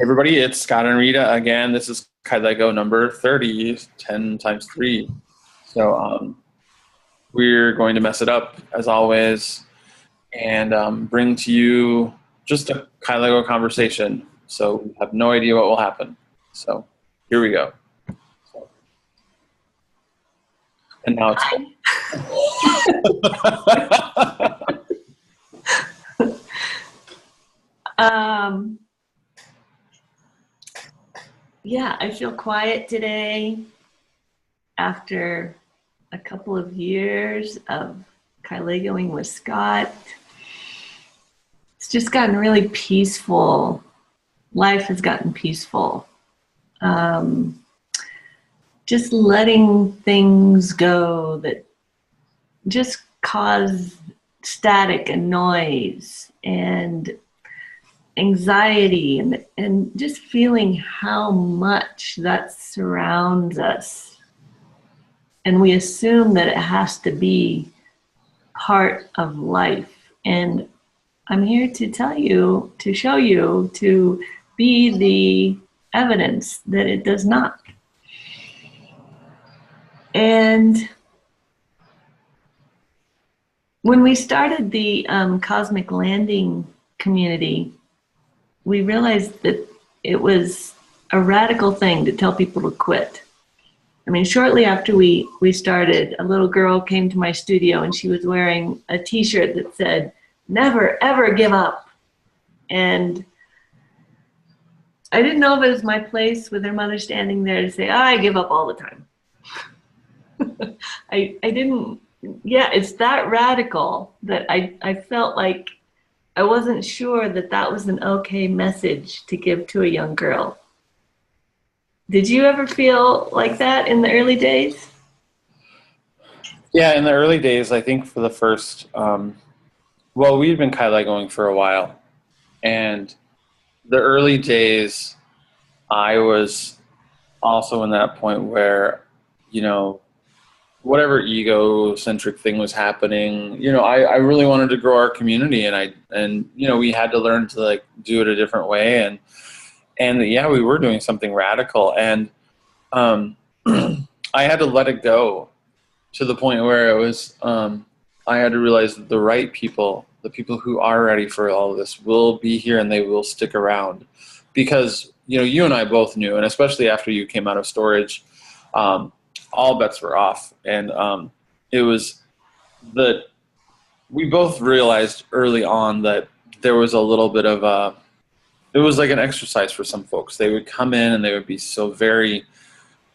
Everybody, it's Scott and Rita again. This is kylego number 30, 10 times 3. So we're going to mess it up as always and bring to you just a kylego conversation. So we have no idea what will happen. So here we go. And now it's Yeah, I feel quiet today after a couple of years of kylegoing with Scott. It's just gotten really peaceful. Life has gotten peaceful. Just letting things go that just cause static and noise and anxiety and just feeling how much that surrounds us. And we assume that it has to be part of life. And I'm here to tell you, to show you, to be the evidence that it does not. And when we started the Cosmic Landing community, we realized that it was a radical thing to tell people to quit. I mean, shortly after we started, a little girl came to my studio and she was wearing a t-shirt that said, "Never, ever give up." And I didn't know if it was my place with her mother standing there to say, "Oh, I give up all the time." I didn't, yeah, it's that radical that I felt like I wasn't sure that that was an okay message to give to a young girl. Did you ever feel like that in the early days? Yeah, in the early days, I think for the first, well, we'd been kylegoing for a while. And the early days, I was also in that point where, you know, whatever egocentric thing was happening, you know, I really wanted to grow our community, and you know, we had to learn to like do it a different way, and yeah, we were doing something radical, and I had to let it go to the point where it was I had to realize that the right people, the people who are ready for all of this, will be here and they will stick around, because you know, you and I both knew, and especially after you came out of storage, all bets were off, and it was that we both realized early on that there was a little bit of a, it was like an exercise for some folks. They would come in and they would be so very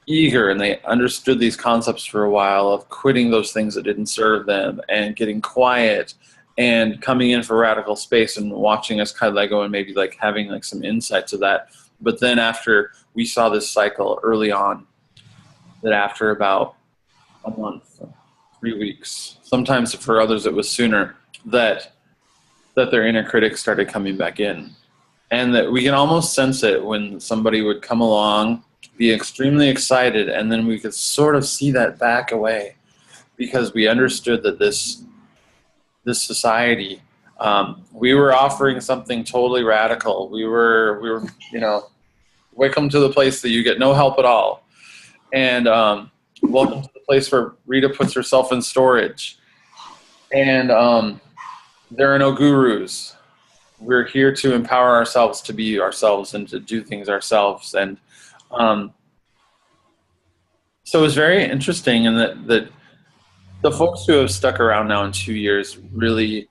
eager, and they understood these concepts for a while of quitting those things that didn't serve them and getting quiet and coming in for radical space and watching us kylego and maybe like having like some insights of that. But then after we saw this cycle early on, that after about a month, 3 weeks, sometimes for others it was sooner, that their inner critic started coming back in. And that we can almost sense it when somebody would come along, be extremely excited, and then we could sort of see that back away, because we understood that this society, we were offering something totally radical. We were, you know, welcome to the place that you get no help at all. And welcome to the place where Rita puts herself in storage. And there are no gurus. We're here to empower ourselves to be ourselves and to do things ourselves. And so it was very interesting, and that the folks who have stuck around now in 2 years really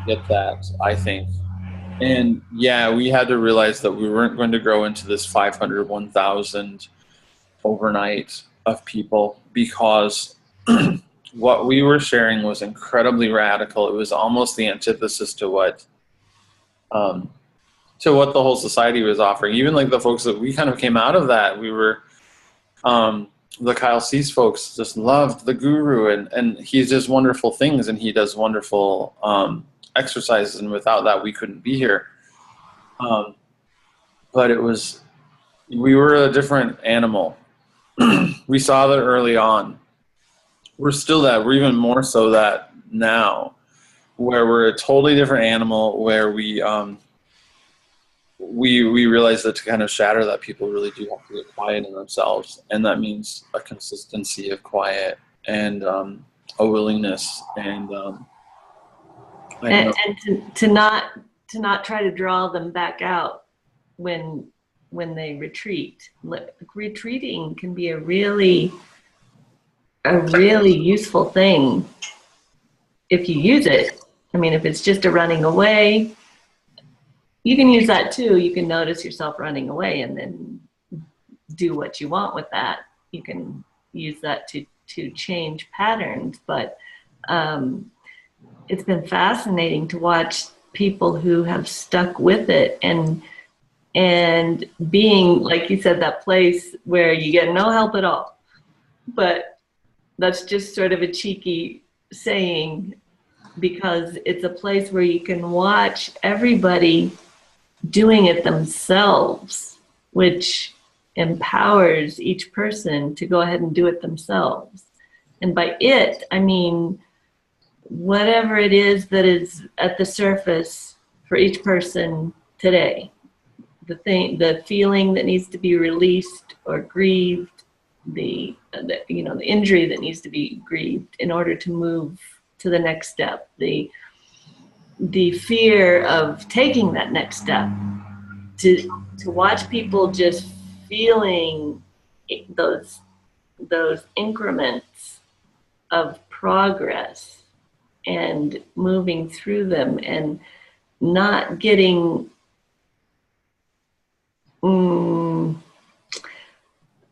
get that, I think. And yeah, we had to realize that we weren't going to grow into this 500, 1,000 overnight of people, because what we were sharing was incredibly radical. It was almost the antithesis to what the whole society was offering. Even like the folks that we kind of came out of that, we were the Kyle Cease folks just loved the guru, and he does wonderful things, and he does wonderful exercises, and without that we couldn't be here. But it was, we were a different animal. We saw that early on. We're still that. We're even more so that now, where we're a totally different animal, where we we realized that to kind of shatter that, people really do have to get quiet in themselves, and that means a consistency of quiet and a willingness and I don't know. And to not try to draw them back out when they retreat. Retreating can be a really useful thing if you use it. I mean, if it's just a running away, you can use that too. You can notice yourself running away and then do what you want with that. You can use that to change patterns, but it's been fascinating to watch people who have stuck with it and being, like you said, that place where you get no help at all. But that's just sort of a cheeky saying, because it's a place where you can watch everybody doing it themselves, which empowers each person to go ahead and do it themselves. And by it, I mean whatever it is that is at the surface for each person today. The feeling that needs to be released or grieved, the injury that needs to be grieved in order to move to the next step, the fear of taking that next step, to watch people just feeling those increments of progress and moving through them and not getting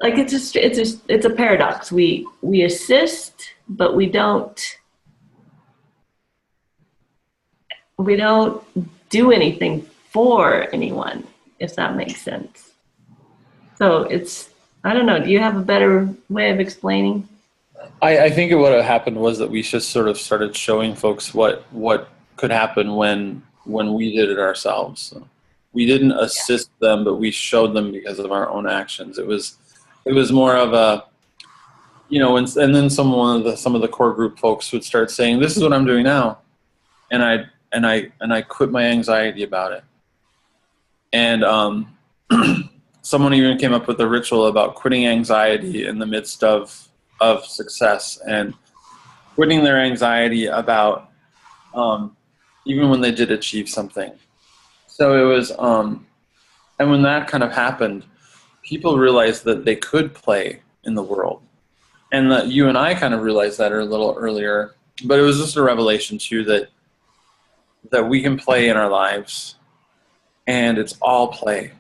like it's a paradox. We assist, but we don't do anything for anyone, if that makes sense. So it's, I don't know, do you have a better way of explaining? I think what happened was that we just sort of started showing folks what could happen when we did it ourselves. So we didn't assist them, but we showed them because of our own actions. It was more of a, and then some of the core group folks would start saying, "This is what I'm doing now," and I quit my anxiety about it. And someone even came up with a ritual about quitting anxiety in the midst of success, and quitting their anxiety about even when they did achieve something. So it was, and when that kind of happened, people realized that they could play in the world. And that you and I kind of realized that a little earlier, but it was just a revelation too, that we can play in our lives, and it's all play.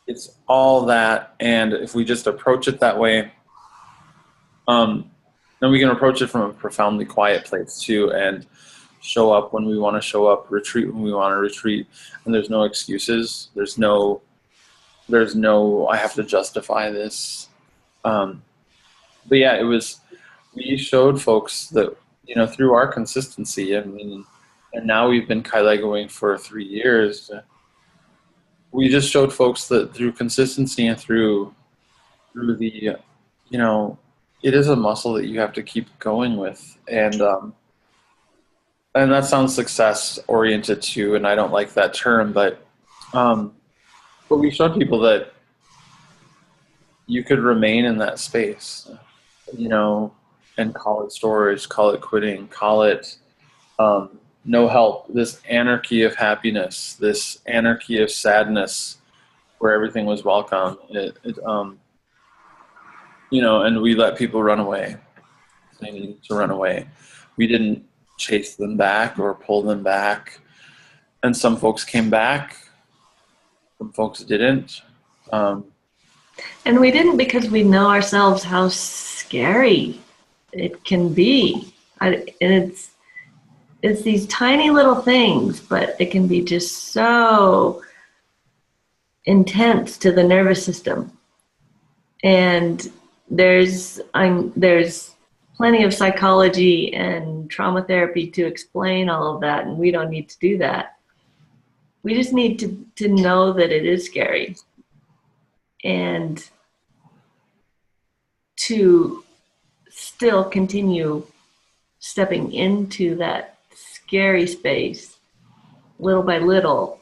It's all that, and if we just approach it that way, then we can approach it from a profoundly quiet place too, and show up when we want to show up, retreat when we want to retreat, and there's no excuses. There's no I have to justify this. But yeah, we showed folks that, through our consistency, and now we've been kylegoing for 3 years. We just showed folks that through consistency and through the, it is a muscle that you have to keep going with. And that sounds success oriented too, and I don't like that term, but we showed people that you could remain in that space, and call it storage, call it quitting, call it no help, this anarchy of happiness, this anarchy of sadness, where everything was welcome. And we let people run away. They needed to run away. We didn't chase them back or pull them back. And some folks came back, some folks didn't. And we didn't, because we know ourselves how scary it can be. And it's these tiny little things, but it can be just so intense to the nervous system. And there's plenty of psychology and trauma therapy to explain all of that, and we don't need to do that. We just need to know that it is scary, and to still continue stepping into that scary space little by little,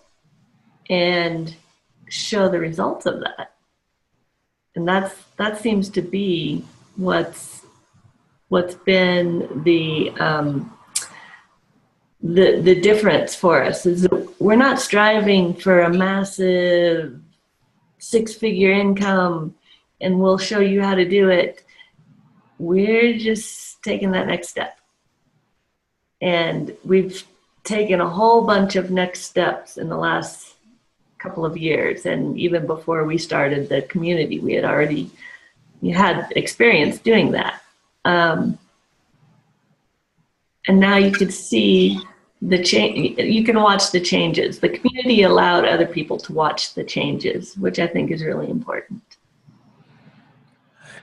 and show the results of that. And that seems to be what's been the difference for us, is that we're not striving for a massive 6-figure income and we'll show you how to do it. We're just taking that next step. And we've taken a whole bunch of next steps in the last couple of years. And even before we started the community, we had already had experience doing that. And now you can see the change. You can watch the changes. The community allowed other people to watch the changes, which I think is really important.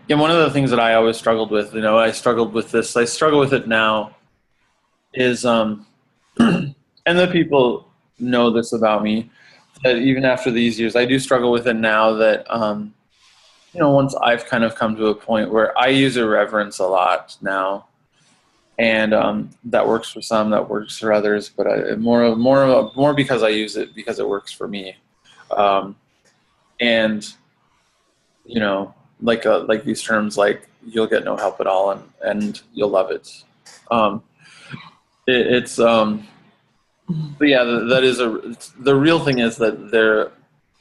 Yeah, one of the things that I always struggled with, I struggled with this, I struggle with it now, is, and the people know this about me, that even after these years, I do struggle with it now that, once I've kind of come to a point where I use irreverence a lot now, and that works for some, that works for others, but more because I use it because it works for me, and like these terms like you'll get no help at all and you'll love it. But yeah, that is the real thing is that there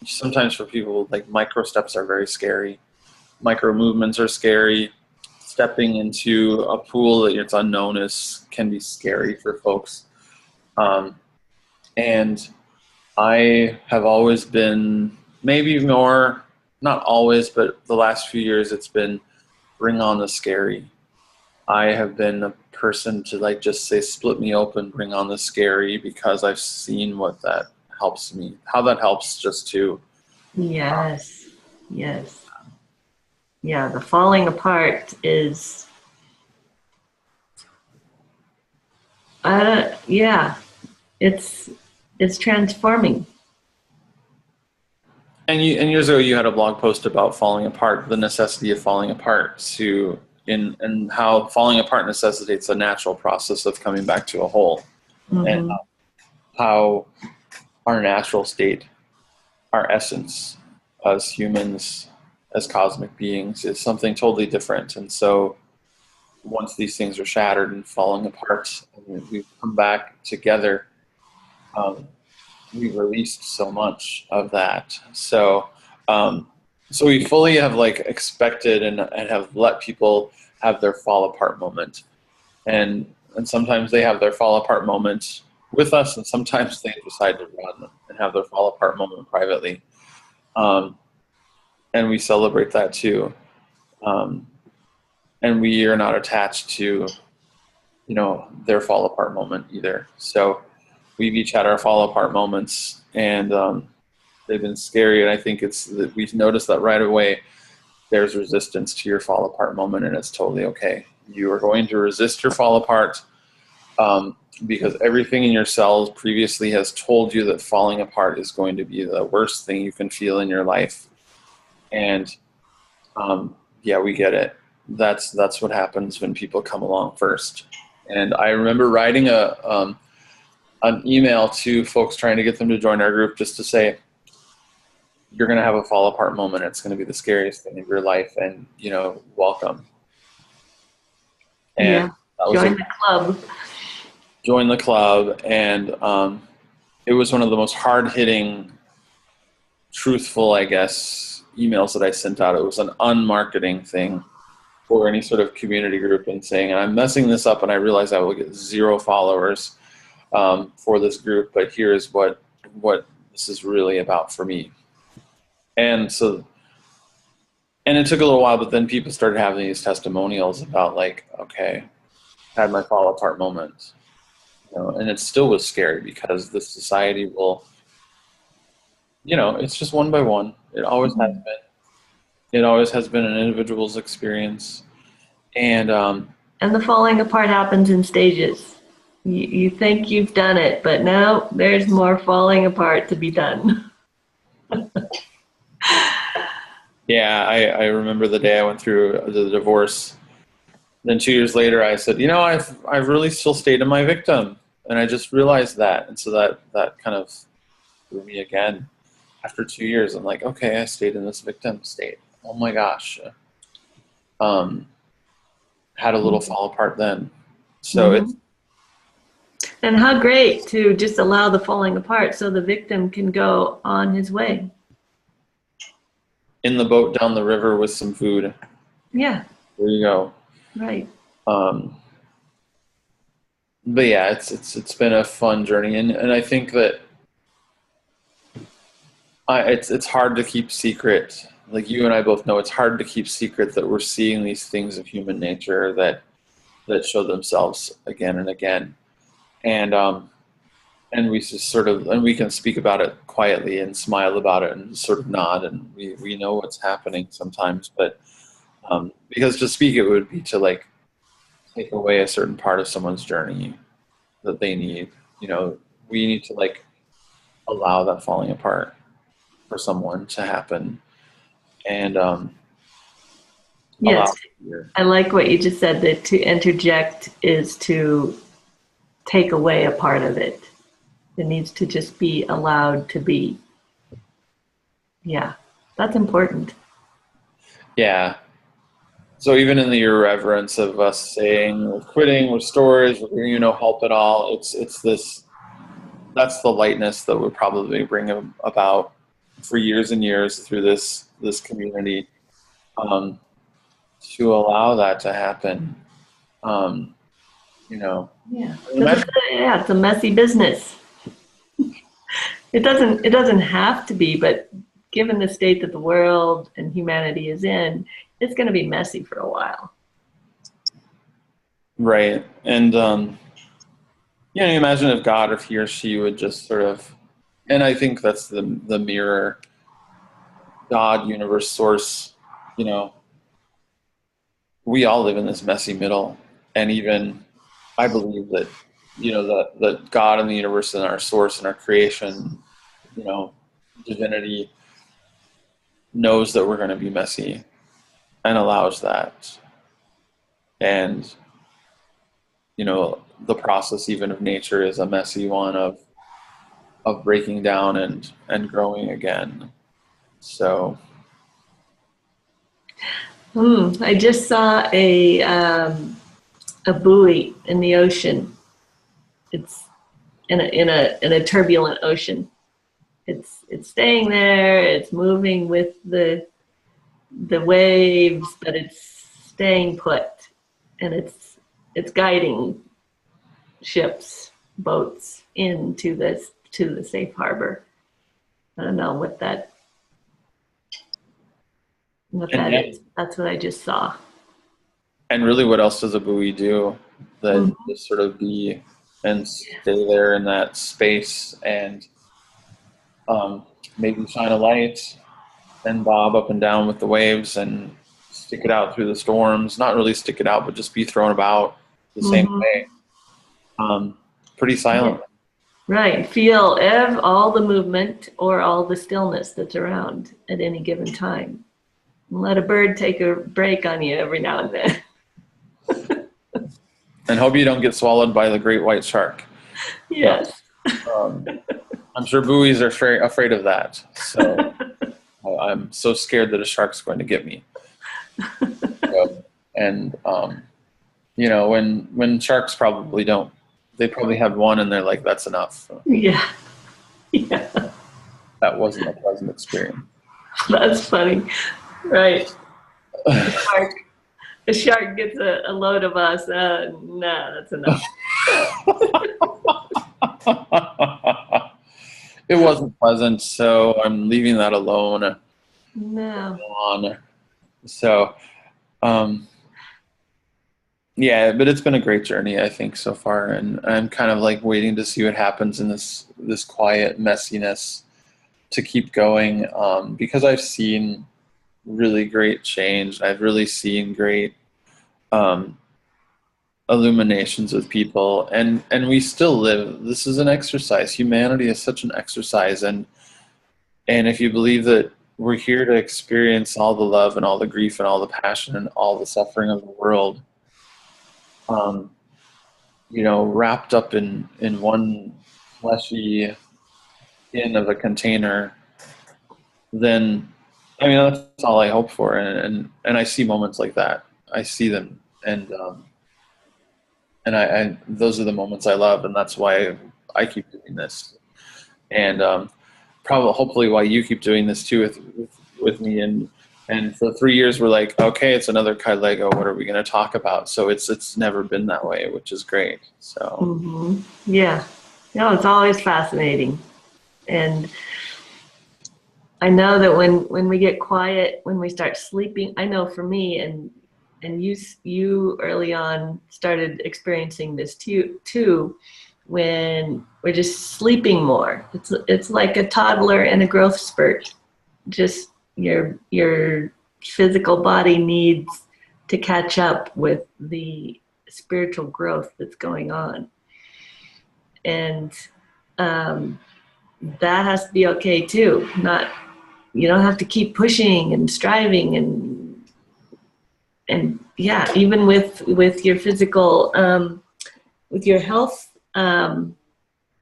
sometimes for people like micro steps are very scary. Micro movements are scary. Stepping into a pool that it's unknown can be scary for folks. And I have always been maybe more, not always, but the last few years it's been bring on the scary. I have been a person to just say, split me open, bring on the scary, because I've seen what that helps me, how that helps just to. Yes. Yeah, the falling apart is, it's transforming. And years ago, you had a blog post about falling apart, the necessity of falling apart, and how falling apart necessitates a natural process of coming back to a whole, and how our natural state, our essence as humans, as cosmic beings, is something totally different. And so once these things are shattered and falling apart, and we've come back together, we've released so much of that. So we fully have expected and have let people have their fall apart moment. And sometimes they have their fall apart moment with us, and sometimes they decide to run and have their fall apart moment privately. And we celebrate that too. And we are not attached to, their fall apart moment either. So we've each had our fall apart moments, and they've been scary. And I think we've noticed that right away. There's resistance to your fall apart moment, and it's totally okay. You are going to resist your fall apart because everything in your cells previously has told you that falling apart is going to be the worst thing you can feel in your life. And we get it. That's what happens when people come along first. And I remember writing an email to folks trying to get them to join our group, just to say, you're going to have a fall apart moment. It's going to be the scariest thing of your life, and welcome. And join the club. Join the club, and it was one of the most hard-hitting, truthful, I guess, emails that I sent out. It was an unmarketing thing for any sort of community group, and saying, I'm messing this up, and I realize I will get 0 followers for this group, but here's what this is really about for me. And it took a little while, but then people started having these testimonials about okay, had my fall apart moment, and it still was scary because the society will, it's just one by one. It always has been. It always has been an individual's experience. And the falling apart happens in stages. You think you've done it, but no, there's more falling apart to be done. Yeah, I remember the day I went through the divorce. Then 2 years later, I said, I've really still stayed in my victim, and I just realized that, and so that kind of threw me again. after 2 years, I'm like, okay, I stayed in this victim state. Oh my gosh. Um, had a little fall apart then. So Mm-hmm. it's And how great to just allow the falling apart so the victim can go on his way. in the boat down the river with some food. Yeah, There you go. right. Um, but yeah, it's been a fun journey, and I think that it's hard to keep secret. Like you and I both know, it's hard to keep secret that we're seeing these things of human nature that show themselves again and again, and we just sort of, and we can speak about it quietly and smile about it and sort of nod, and we know what's happening sometimes, but because to speak it would be to like take away a certain part of someone's journey that they need. You know, we need to like allow that falling apart for someone to happen, and allow Yes, fear. I like what you just said, that to interject is to take away a part of it. It needs to just be allowed to be. Yeah, that's important. Yeah. So even in the irreverence of us saying we're quitting, we're storage, we're giving you no help at all, it's this, that's the lightness that would probably bring about for years and years through this community, um, to allow that to happen. Um, you know, Yeah, because imagine, it's a messy business. It doesn't have to be, but given the state that the world and humanity is in, it's going to be messy for a while. right? And you know, imagine if God, if he or she would just sort of, and I think that's the mirror, God, universe, source. You know, we all live in this messy middle, and even I believe that, you know, that God and the universe and our source and our creation, you know, divinity knows that we're going to be messy and allows that, and you know, the process even of nature is a messy one of breaking down and growing again. So I just saw a buoy in the ocean. It's in a turbulent ocean. It's staying there. It's moving with the waves, but it's staying put, and it's guiding ships, boats into this to the safe harbor. I don't know what and that is. That's what I just saw. and really, what else does a buoy do than Mm-hmm. just sort of be and stay there in that space and um, maybe shine a light and bob up and down with the waves and stick it out through the storms. Not really stick it out, but just be thrown about the same Mm-hmm. way. Um, Pretty Yeah. silent. Right. Feel all the movement or all the stillness that's around at any given time. Let a bird take a break on you every now and then. And hope you don't get swallowed by the great white shark. So, Yes. um, I'm sure buoys are afraid of that. So I'm so scared that a shark's going to get me. So, and you know, when sharks probably don't, they probably had one and they're like, that's enough. So Yeah. Yeah. that wasn't a pleasant experience. That's funny. Right. Shark. A shark gets a load of us. No, that's enough. It wasn't pleasant, so I'm leaving that alone. No. On. So, um, yeah, but it's been a great journey, I think, so far, and I'm kind of like waiting to see what happens in this quiet messiness to keep going, because I've seen really great change. I've really seen great um, illuminations with people, and we still live. This is an exercise. Humanity is such an exercise, and if you believe that we're here to experience all the love and all the grief and all the passion and all the suffering of the world, um, you know, wrapped up in one fleshy skin of a container, then I mean that's all I hope for, and I see moments like that. I see them, and I those are the moments I love, and that's why I keep doing this, and probably hopefully why you keep doing this too with me, and for 3 years we're like, okay, it's another kylego. What are we going to talk about? So it's never been that way, which is great. So Yeah, no, it's always fascinating, and I know that when we get quiet, when we start sleeping, I know for me and you early on started experiencing this too when we're just sleeping more. It's like a toddler in a growth spurt. Just your physical body needs to catch up with the spiritual growth that's going on, and that has to be okay too. Not You don't have to keep pushing and striving and yeah, even with your physical with your health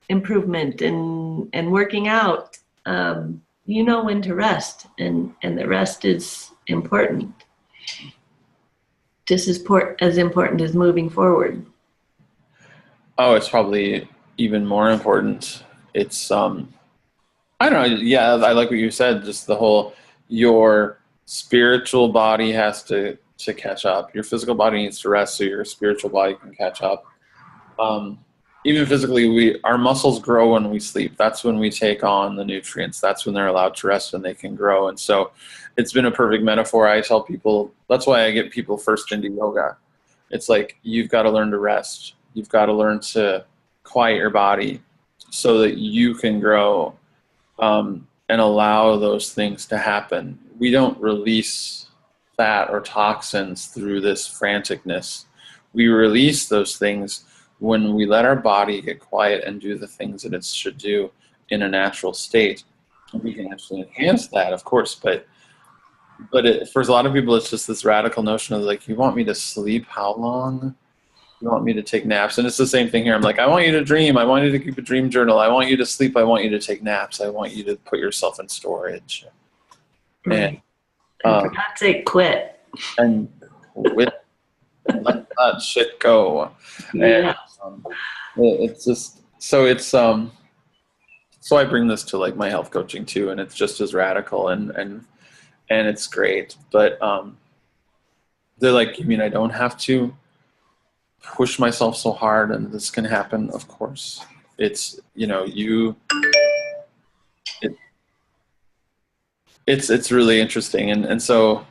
improvement and working out, you know when to rest, and the rest is important, just as important as moving forward. oh, it's probably even more important. It's I don't know. Yeah, I like what you said. Just the whole your spiritual body has to catch up. Your physical body needs to rest so your spiritual body can catch up. Um, Even physically, our muscles grow when we sleep. That's when we take on the nutrients. That's when they're allowed to rest and they can grow. And so, it's been a perfect metaphor. I tell people that's why I get people first into yoga. It's like you've got to learn to rest. You've got to learn to quiet your body so that you can grow, and allow those things to happen. We don't release fat or toxins through this franticness. We release those things when we let our body get quiet and do the things that it should do in a natural state. We can actually enhance that, of course, but for a lot of people, it's just this radical notion of like, you want me to sleep how long? You want me to take naps? And it's the same thing here. I'm like, I want you to dream. I want you to keep a dream journal. I want you to sleep. I want you to take naps. I want you to put yourself in storage. Right. And for God's sake, quit. And quit. Let that shit go. Yeah. And it's just so I bring this to like my health coaching too, and it's just as radical and it's great. But they're like, you mean I don't have to push myself so hard and this can happen? Of course. It's it's really interesting, and so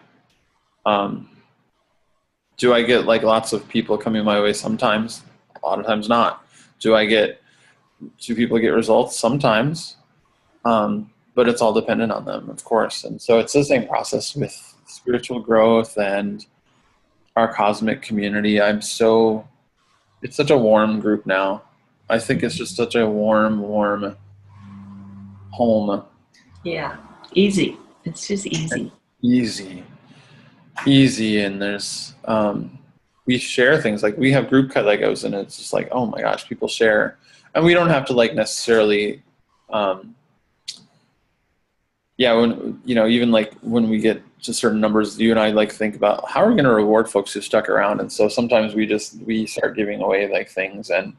do I get like lots of people coming my way sometimes? A lot of times not. Do people get results? Sometimes. But it's all dependent on them, of course. And so it's the same process with spiritual growth and our cosmic community. It's such a warm group now. I think it's just such a warm home. Yeah. Easy. It's just easy. Easy. And there's, we share things, like we have group kylegos, and it's just like, oh my gosh, people share. And we don't have to like necessarily, when, even like when we get to certain numbers, you and I like think about how are we going to reward folks who stuck around. And so sometimes we start giving away like things. And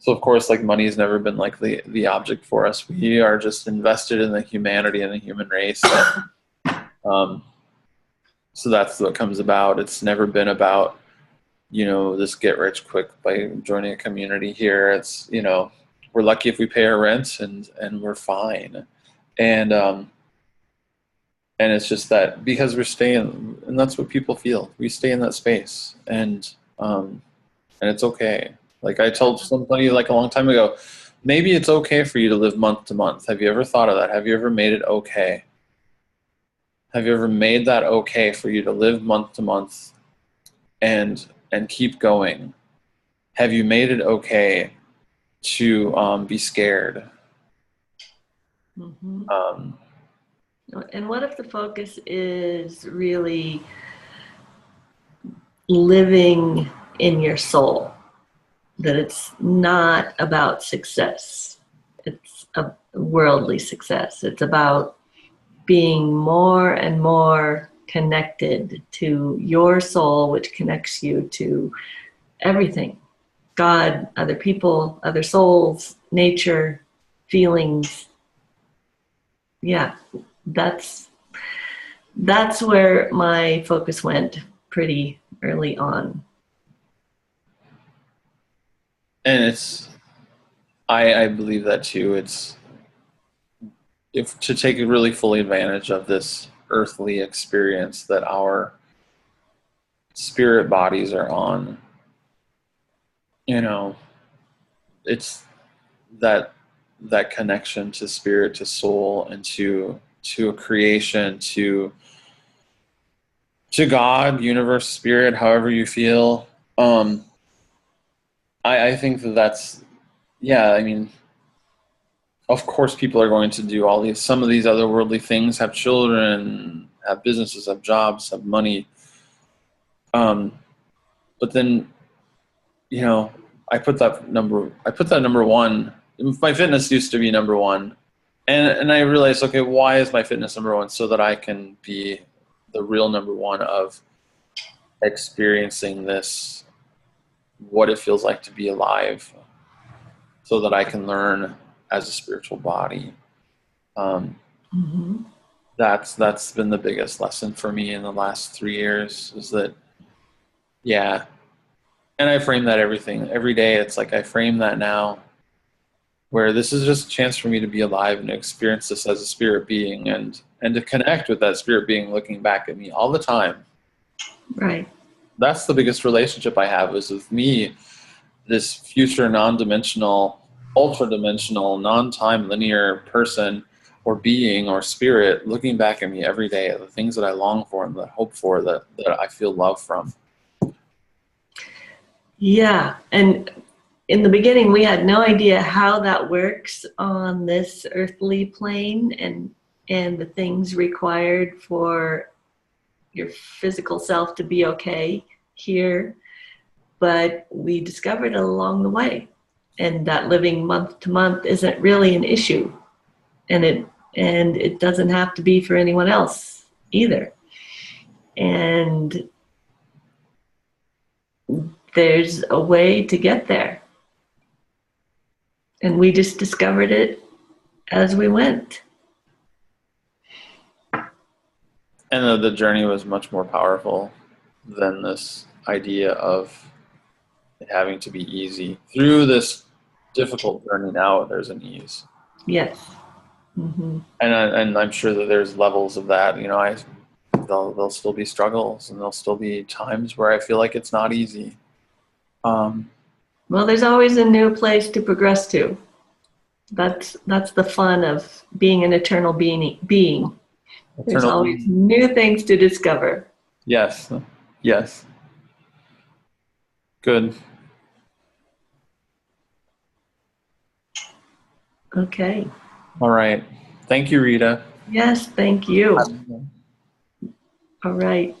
so of course, like money has never been like the object for us. We are just invested in the humanity and the human race. And, so that's what comes about. It's never been about, this get rich quick by joining a community here. It's, we're lucky if we pay our rent and we're fine. And it's just that because we're staying, and that's what people feel. We stay in that space, and it's okay. Like I told somebody like a long time ago, maybe it's okay for you to live month to month. Have you ever thought of that? Have you ever made it okay? Have you ever made that okay for you to live month to month and keep going? Have you made it okay to be scared? Mm-hmm. And what if the focus is really living in your soul? That it's not about success. It's a worldly success. It's about being more and more connected to your soul, which connects you to everything. God, other people, other souls, nature, feelings. Yeah, that's where my focus went pretty early on. And I believe that too. If to take really fully advantage of this earthly experience that our spirit bodies are on, it's that connection to spirit, to soul, and to a creation, to God, universe, spirit, however you feel. I think that's, yeah, I mean, of course people are going to do some of these otherworldly things, have children, have businesses, have jobs, have money. But then, I put that number one. My fitness used to be number one. And I realized, okay, why is my fitness number one? So that I can be the real number one of experiencing this, what it feels like to be alive, so that I can learn as a spiritual body. Mm-hmm. That's been the biggest lesson for me in the last 3 years, is that, yeah. And I frame that every day. It's like I frame that now, where this is just a chance for me to be alive and to experience this as a spirit being, and to connect with that spirit being looking back at me all the time. Right. That's the biggest relationship I have, is with me, this future non-dimensional, ultra-dimensional, non-time linear person or being or spirit looking back at me every day at the things that I long for and that I hope for, that I feel love from. Yeah. And in the beginning, we had no idea how that works on this earthly plane, and the things required for your physical self to be okay here. But we discovered it along the way, and that living month to month isn't really an issue, and it doesn't have to be for anyone else either. And there's a way to get there. And we just discovered it as we went. And the journey was much more powerful than this idea of it having to be easy. Through this difficult journey now, there's an ease. Yes. Mm-hmm. And I'm sure that there's levels of that. There'll still be struggles, and there'll still be times where I feel like it's not easy. Well, there's always a new place to progress to. That's the fun of being an eternal being. There's always new things to discover. Yes. Yes. Good. Okay. All right. Thank you, Rita. Yes, thank you. All right.